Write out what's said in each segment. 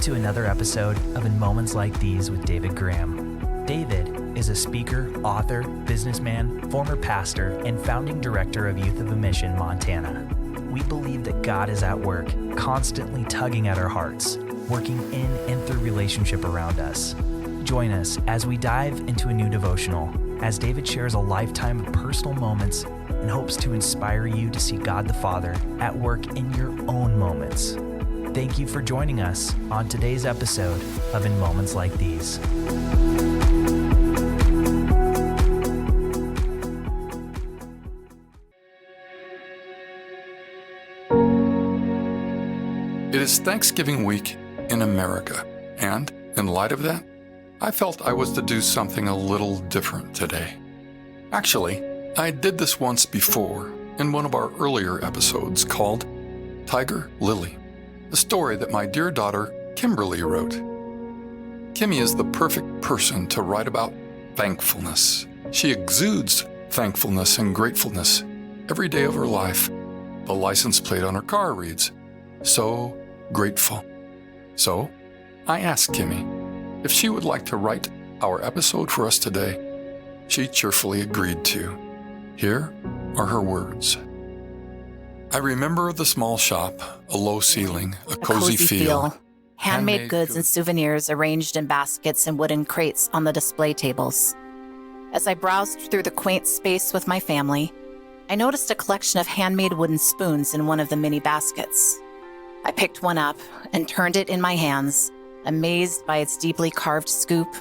Welcome to another episode of In Moments Like These with David Graham. David is a speaker, author, businessman, former pastor, and founding director of Youth of a Mission, Montana. We believe that God is at work, constantly tugging at our hearts, working in and through relationship around us. Join us as we dive into a new devotional, as David shares a lifetime of personal moments and hopes to inspire you to see God the Father at work in your own moments. Thank you for joining us on today's episode of In Moments Like These. It is Thanksgiving week in America, and in light of that, I felt I was to do something a little different today. Actually, I did this once before in one of our earlier episodes called Tiger Lily, a story that my dear daughter Kimberly wrote. Kimmy is the perfect person to write about thankfulness. She exudes thankfulness and gratefulness every day of her life. The license plate on her car reads, "So grateful." So, I asked Kimmy if she would like to write our episode for us today. She cheerfully agreed to. Here are her words. I remember the small shop, a low ceiling, a cozy feel. Handmade goods and souvenirs arranged in baskets and wooden crates on the display tables. As I browsed through the quaint space with my family, I noticed a collection of handmade wooden spoons in one of the mini baskets. I picked one up and turned it in my hands, amazed by its deeply carved scoop,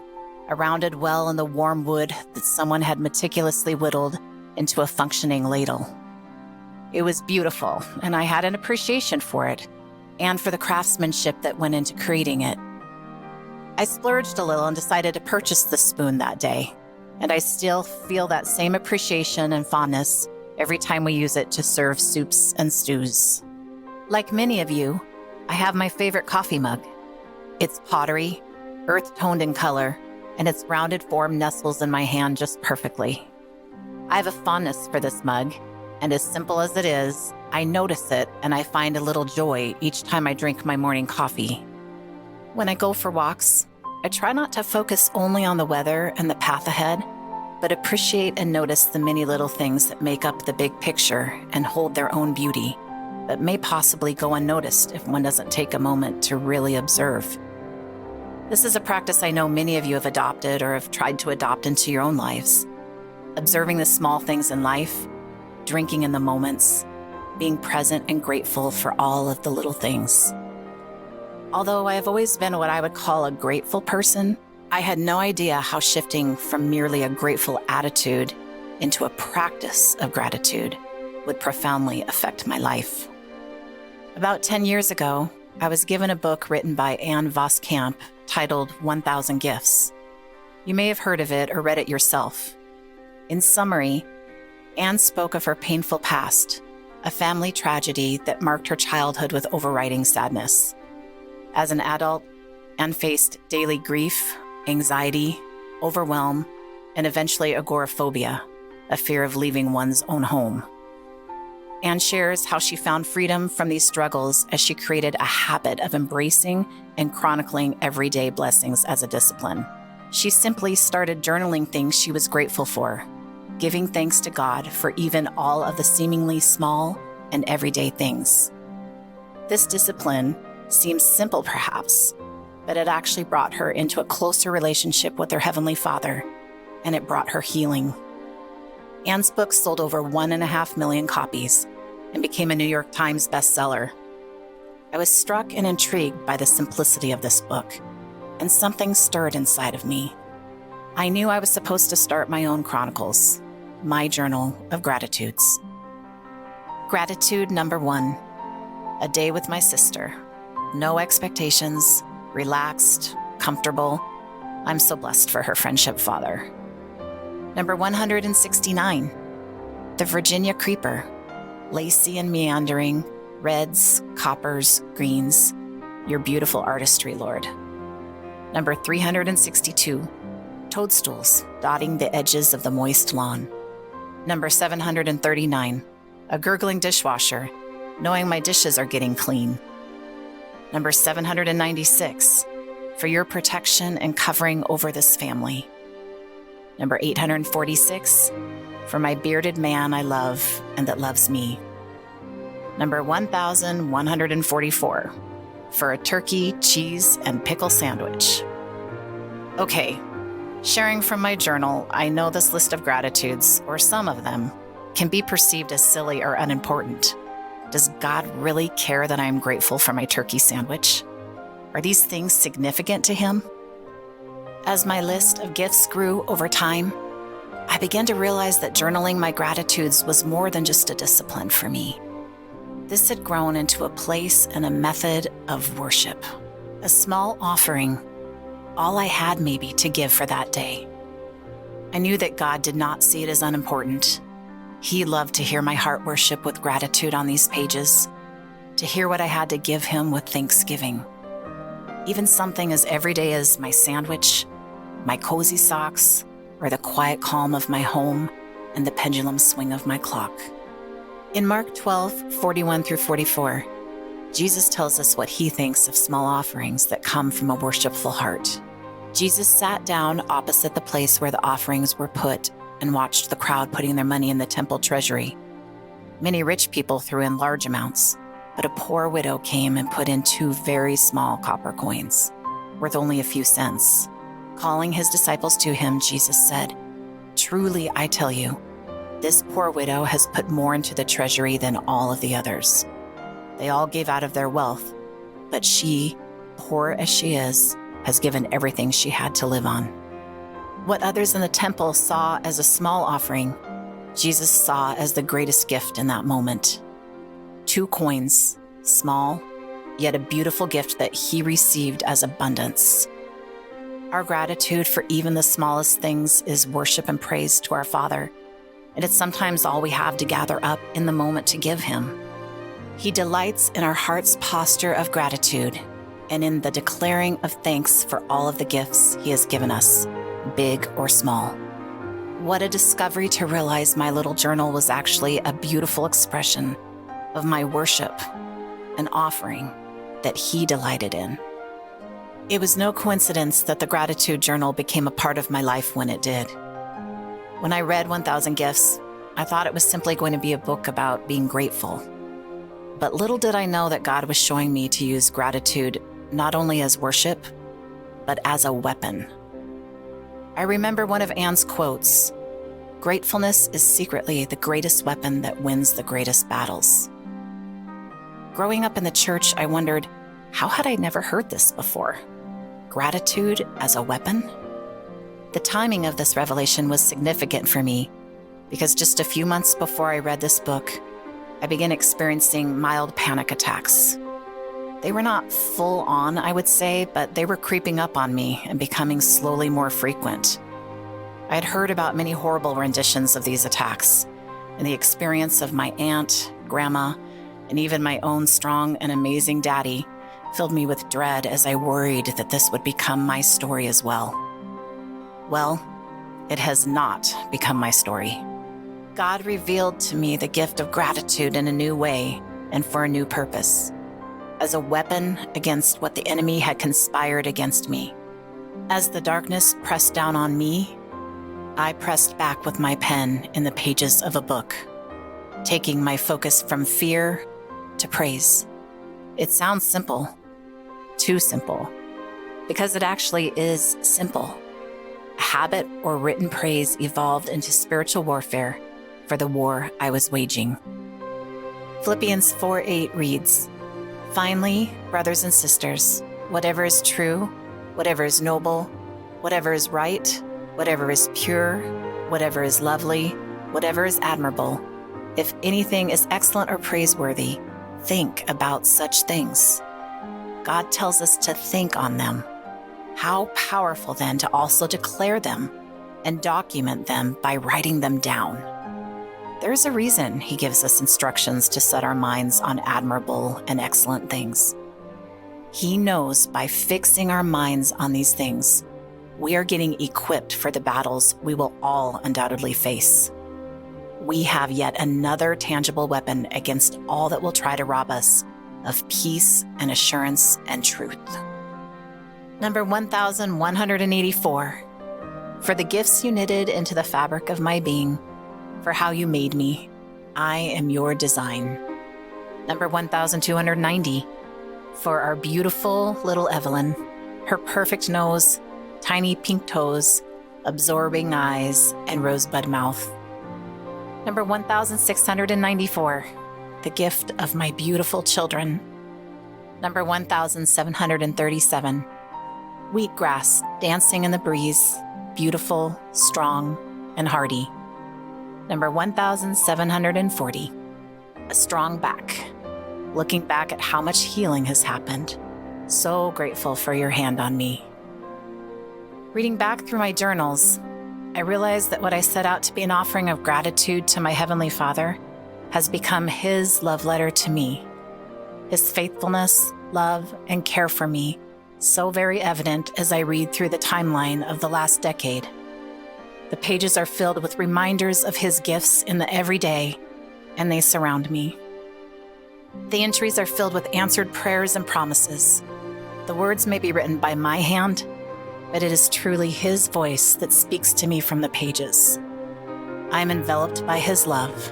a rounded well in the warm wood that someone had meticulously whittled into a functioning ladle. It was beautiful, and I had an appreciation for it, and for the craftsmanship that went into creating it. I splurged a little and decided to purchase the spoon that day, and I still feel that same appreciation and fondness every time we use it to serve soups and stews. Like many of you, I have my favorite coffee mug. It's pottery, earth-toned in color, and its rounded form nestles in my hand just perfectly. I have a fondness for this mug, and as simple as it is, I notice it and I find a little joy each time I drink my morning coffee. When I go for walks, I try not to focus only on the weather and the path ahead, but appreciate and notice the many little things that make up the big picture and hold their own beauty, but may possibly go unnoticed if one doesn't take a moment to really observe. This is a practice I know many of you have adopted or have tried to adopt into your own lives. Observing the small things in life, drinking in the moments, being present and grateful for all of the little things. Although I have always been what I would call a grateful person, I had no idea how shifting from merely a grateful attitude into a practice of gratitude would profoundly affect my life. About 10 years ago, I was given a book written by Voskamp titled 1,000 Gifts. You may have heard of it or read it yourself. In summary, Anne spoke of her painful past, a family tragedy that marked her childhood with overriding sadness. As an adult, Anne faced daily grief, anxiety, overwhelm, and eventually agoraphobia, a fear of leaving one's own home. Anne shares how she found freedom from these struggles as she created a habit of embracing and chronicling everyday blessings as a discipline. She simply started journaling things she was grateful for, giving thanks to God for even all of the seemingly small and everyday things. This discipline seems simple perhaps, but it actually brought her into a closer relationship with her Heavenly Father, and it brought her healing. Anne's book sold over 1.5 million copies and became a New York Times bestseller. I was struck and intrigued by the simplicity of this book, and something stirred inside of me. I knew I was supposed to start my own chronicles, my journal of gratitudes. Gratitude number 1, a day with my sister. No expectations, relaxed, comfortable. I'm so blessed for her friendship, Father. Number 169, the Virginia creeper, lacy and meandering, reds, coppers, greens, your beautiful artistry, Lord. Number 362, toadstools dotting the edges of the moist lawn. Number 739, a gurgling dishwasher, knowing my dishes are getting clean. Number 796, for your protection and covering over this family. Number 846, for my bearded man I love and that loves me. Number 1144, for a turkey, cheese, and pickle sandwich. Okay, sharing from my journal, I know this list of gratitudes, or some of them, can be perceived as silly or unimportant. Does God really care that I am grateful for my turkey sandwich? Are these things significant to Him? As my list of gifts grew over time, I began to realize that journaling my gratitudes was more than just a discipline for me. This had grown into a place and a method of worship, a small offering, all I had maybe to give for that day. I knew that God did not see it as unimportant. He loved to hear my heart worship with gratitude on these pages, to hear what I had to give Him with thanksgiving. Even something as everyday as my sandwich, my cozy socks, or the quiet calm of my home and the pendulum swing of my clock. In Mark 12:41-44, Jesus tells us what He thinks of small offerings that come from a worshipful heart. Jesus sat down opposite the place where the offerings were put and watched the crowd putting their money in the temple treasury. Many rich people threw in large amounts, but a poor widow came and put in 2 very small copper coins, worth only a few cents. Calling His disciples to Him, Jesus said, "Truly I tell you, this poor widow has put more into the treasury than all of the others. They all gave out of their wealth, but she, poor as she is, has given everything she had to live on." What others in the temple saw as a small offering, Jesus saw as the greatest gift in that moment. 2 coins, small, yet a beautiful gift that He received as abundance. Our gratitude for even the smallest things is worship and praise to our Father, and it's sometimes all we have to gather up in the moment to give Him. He delights in our heart's posture of gratitude and in the declaring of thanks for all of the gifts He has given us, big or small. What a discovery to realize my little journal was actually a beautiful expression of my worship, an offering that He delighted in. It was no coincidence that the gratitude journal became a part of my life when it did. When I read 1,000 Gifts, I thought it was simply going to be a book about being grateful. But little did I know that God was showing me to use gratitude not only as worship, but as a weapon. I remember one of Anne's quotes, "Gratefulness is secretly the greatest weapon that wins the greatest battles." Growing up in the church, I wondered, how had I never heard this before? Gratitude as a weapon? The timing of this revelation was significant for me because just a few months before I read this book, I began experiencing mild panic attacks. They were not full on, I would say, but they were creeping up on me and becoming slowly more frequent. I had heard about many horrible renditions of these attacks, and the experience of my aunt, grandma, and even my own strong and amazing daddy filled me with dread as I worried that this would become my story as well. Well, it has not become my story. God revealed to me the gift of gratitude in a new way and for a new purpose, as a weapon against what the enemy had conspired against me. As the darkness pressed down on me, I pressed back with my pen in the pages of a book, taking my focus from fear to praise. It sounds simple, too simple, because it actually is simple. A habit or written praise evolved into spiritual warfare for the war I was waging. Philippians 4:8 reads, "Finally, brothers and sisters, whatever is true, whatever is noble, whatever is right, whatever is pure, whatever is lovely, whatever is admirable, if anything is excellent or praiseworthy, think about such things." God tells us to think on them. How powerful then to also declare them and document them by writing them down. There's a reason He gives us instructions to set our minds on admirable and excellent things. He knows by fixing our minds on these things, we are getting equipped for the battles we will all undoubtedly face. We have yet another tangible weapon against all that will try to rob us of peace and assurance and truth. Number 1184, for the gifts you knitted into the fabric of my being, for how you made me, I am your design. Number 1290, for our beautiful little Evelyn, her perfect nose, tiny pink toes, absorbing eyes, and rosebud mouth. Number 1694, the gift of my beautiful children. Number 1737, wheatgrass dancing in the breeze, beautiful, strong, and hardy. Number 1740, a strong back, looking back at how much healing has happened. So grateful for your hand on me. Reading back through my journals, I realized that what I set out to be an offering of gratitude to my Heavenly Father has become His love letter to me. His faithfulness, love, and care for me, so very evident as I read through the timeline of the last decade. The pages are filled with reminders of His gifts in the everyday, and they surround me. The entries are filled with answered prayers and promises. The words may be written by my hand, but it is truly His voice that speaks to me from the pages. I am enveloped by His love,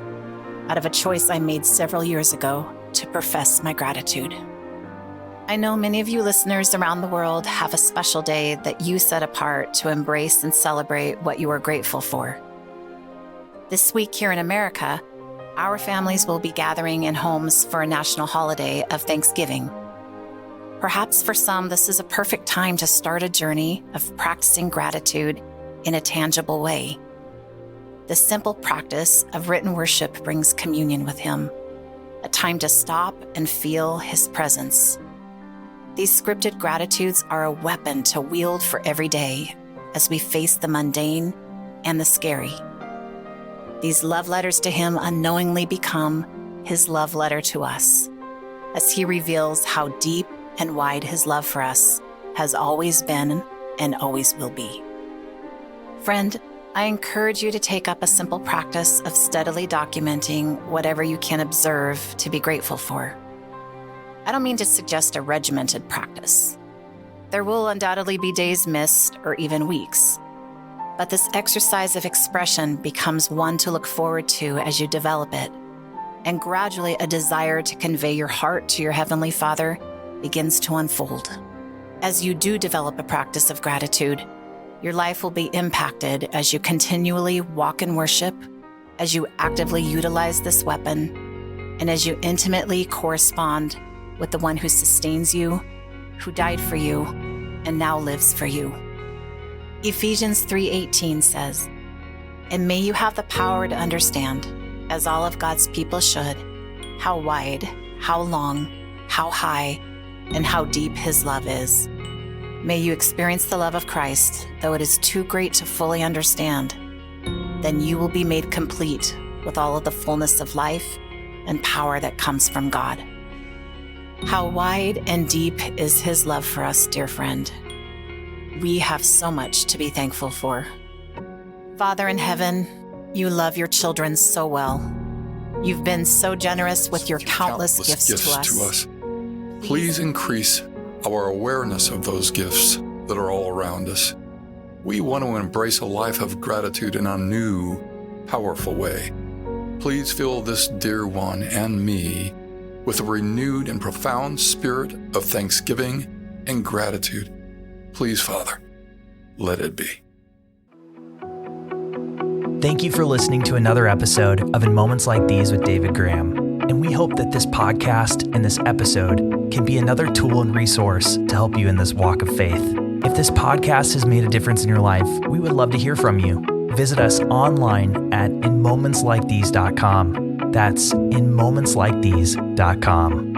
out of a choice I made several years ago to profess my gratitude. I know many of you listeners around the world have a special day that you set apart to embrace and celebrate what you are grateful for. This week here in America, our families will be gathering in homes for a national holiday of Thanksgiving. Perhaps for some, this is a perfect time to start a journey of practicing gratitude in a tangible way. The simple practice of written worship brings communion with Him, a time to stop and feel His presence. These scripted gratitudes are a weapon to wield for every day as we face the mundane and the scary. These love letters to Him unknowingly become His love letter to us, as He reveals how deep and wide His love for us has always been and always will be. Friend, I encourage you to take up a simple practice of steadily documenting whatever you can observe to be grateful for. I don't mean to suggest a regimented practice. There will undoubtedly be days missed or even weeks, but this exercise of expression becomes one to look forward to as you develop it, and gradually a desire to convey your heart to your Heavenly Father begins to unfold. As you do develop a practice of gratitude, your life will be impacted as you continually walk in worship, as you actively utilize this weapon, and as you intimately correspond with the one who sustains you, who died for you, and now lives for you. Ephesians 3:18 says, "And may you have the power to understand, as all of God's people should, how wide, how long, how high, and how deep His love is. May you experience the love of Christ, though it is too great to fully understand. Then you will be made complete with all of the fullness of life and power that comes from God." How wide and deep is His love for us, dear friend. We have so much to be thankful for. Father in heaven, you love your children so well. You've been so generous with your countless gifts to us. Please increase our awareness of those gifts that are all around us. We want to embrace a life of gratitude in a new, powerful way. Please fill this dear one and me with a renewed and profound spirit of thanksgiving and gratitude. Please, Father, let it be. Thank you for listening to another episode of In Moments Like These with David Graham. And we hope that this podcast and this episode can be another tool and resource to help you in this walk of faith. If this podcast has made a difference in your life, we would love to hear from you. Visit us online at inmomentslikethese.com. That's inmomentslikethese.com.